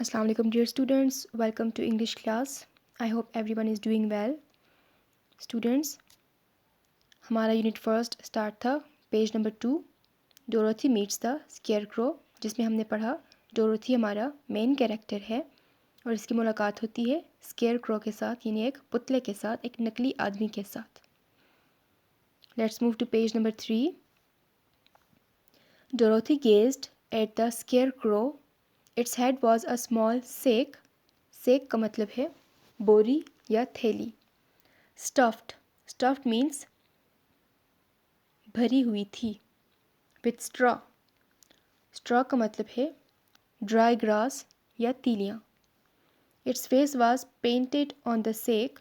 Assalamu alaikum dear students, welcome to English class. I hope everyone is doing well. Students, हमारा unit first start था page number 2 Dorothy meets the scarecrow, जिसमें हमने पढ़ा Dorothy हमारा main character है और इसकी मुलाकात होती है स्केयरक्रो के साथ, यानी एक पुतले के साथ, एक नकली आदमी के साथ. Let's move to page number 3. Dorothy gazed at the scarecrow. Its head was a small sack. Sack का मतलब है बोरी या थैली. स्टफ्ड मीन्स भरी हुई थी. विथ स्ट्रॉ का मतलब है ड्राई ग्रास या तीलियाँ. Its face was painted on the sack.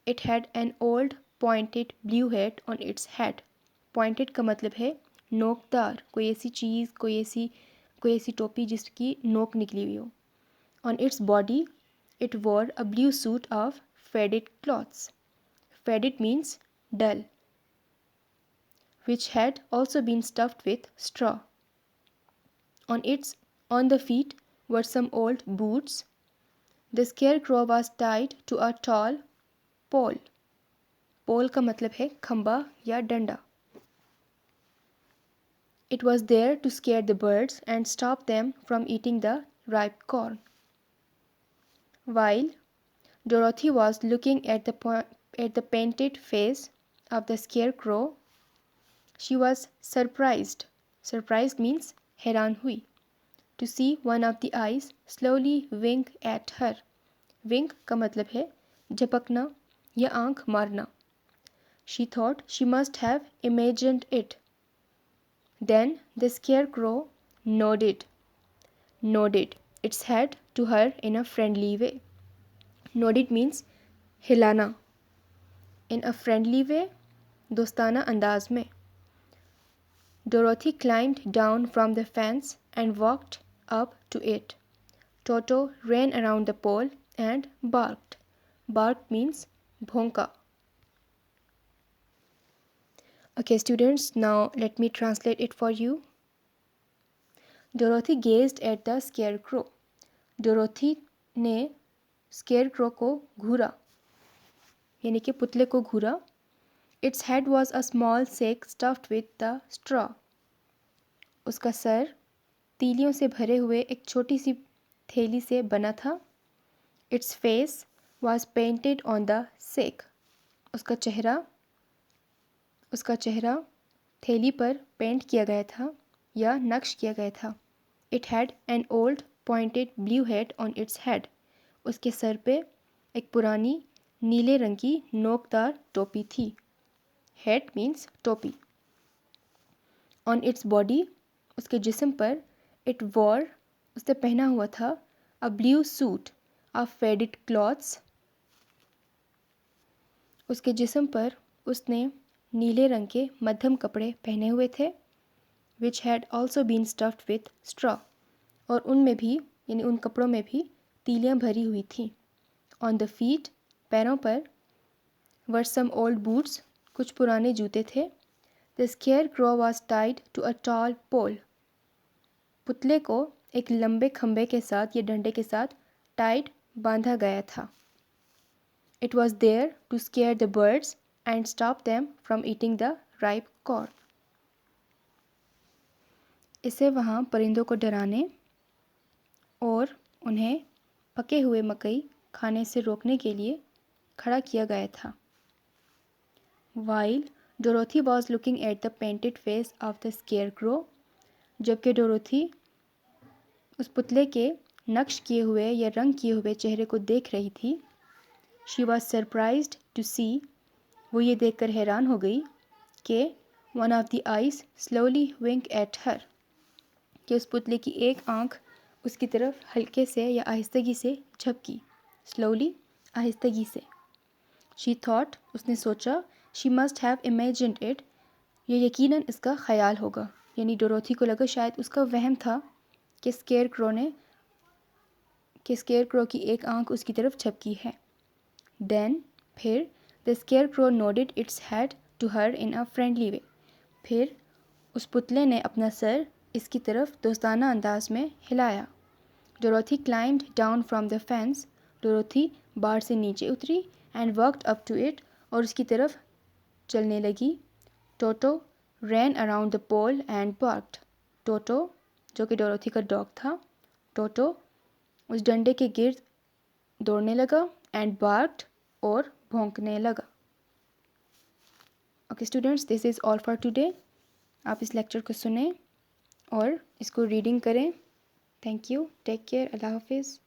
It had an old pointed blue head on its head. Pointed का मतलब है नोकदार, कोई ऐसी चीज़, कोई ऐसी टोपी जिसकी नोक निकली हुई हो. On its body it wore a blue suit of faded cloths. Faded means dull, which had also been stuffed with straw. On the feet were some old boots. The scarecrow was tied to a tall pole. Pole का मतलब है खंबा या डंडा. It was there to scare the birds and stop them from eating the ripe corn. While Dorothy was looking at the painted face of the scarecrow, she was surprised. Surprised means हैरान हुई. To see one of the eyes slowly wink at her. Wink का मतलब है झपकना या आंख मारना. She thought she must have imagined it. Then the scarecrow nodded its head to her in a friendly way. Nodded means हिलाना. In a friendly way, दोस्ताना अंदाज में. Dorothy climbed down from the fence and walked up to it. Toto ran around the pole and barked. Barked means भौंका. Okay students, now let me translate it for you. Dorothy gazed at the scarecrow. Dorothy ने scarecrow को घूरा, यानी कि पुतले को घूरा. Its head was a small sack stuffed with the straw. उसका sir तीलियों से भरे हुए एक छोटी सी थैली से बना था. Its face was painted on the sack. उसका चेहरा थैली पर पेंट किया गया था या नक्श किया गया था. It had an old pointed blue head on its head. उसके सर पे एक पुरानी नीले रंग की नोकदार टोपी थी. Head means टोपी. On its body, उसके जिस्म पर, it wore, उसने पहना हुआ था, a blue suit of faded cloths. उसके जिस्म पर उसने नीले रंग के मध्यम कपड़े पहने हुए थे. Which had also been stuffed with straw. और उनमें भी, यानी उन कपड़ों में भी तीलियां भरी हुई थी. On the feet, पैरों पर, were some old boots, कुछ पुराने जूते थे. The scarecrow was tied to a tall pole. पुतले को एक लंबे खंबे के साथ या डंडे के साथ टाइड बांधा गया था. It was there to scare the birds and stop them from eating the ripe corn. इसे वहाँ परिंदों को डराने और उन्हें पके हुए मकई खाने से रोकने के लिए खड़ा किया गया था. While Dorothy was looking at the painted face of the scarecrow, जबकि डोरोथी उस पुतले के नक्श किए हुए या रंग किए हुए चेहरे को देख रही थी. She was surprised to see, वो ये देखकर हैरान हो गई कि one of the eyes slowly winked at her, कि उस पुतले की एक आंख उसकी तरफ हल्के से या आहिस्तगी से झपकी. Slowly, आहिस्तगी से. She thought, उसने सोचा, she must have imagined it, ये यकीनन इसका ख्याल होगा. यानी डोरोथी को लगा शायद उसका वहम था कि स्केयरक्रो की एक आंख उसकी तरफ झपकी है. Then, फिर, the scarecrow nodded its head to her in a friendly way. फिर उस पुतले ने अपना सर इसकी तरफ दोस्ताना अंदाज में हिलाया. Dorothy climbed down from the fence. Dorothy बार से नीचे उतरी. And worked up to it. और उसकी तरफ चलने लगी. Toto ran around the pole and barked. Toto जो कि डोरोथी का डॉग था, टोटो उस डंडे के गिर्द दौड़ने लगा. एंड बार्क्ड और भौंकने लगा. Okay students, this is all for today. आप इस लेक्चर को सुने और इसको रीडिंग करें. Thank you. Take care. अल्लाह हाफिज़.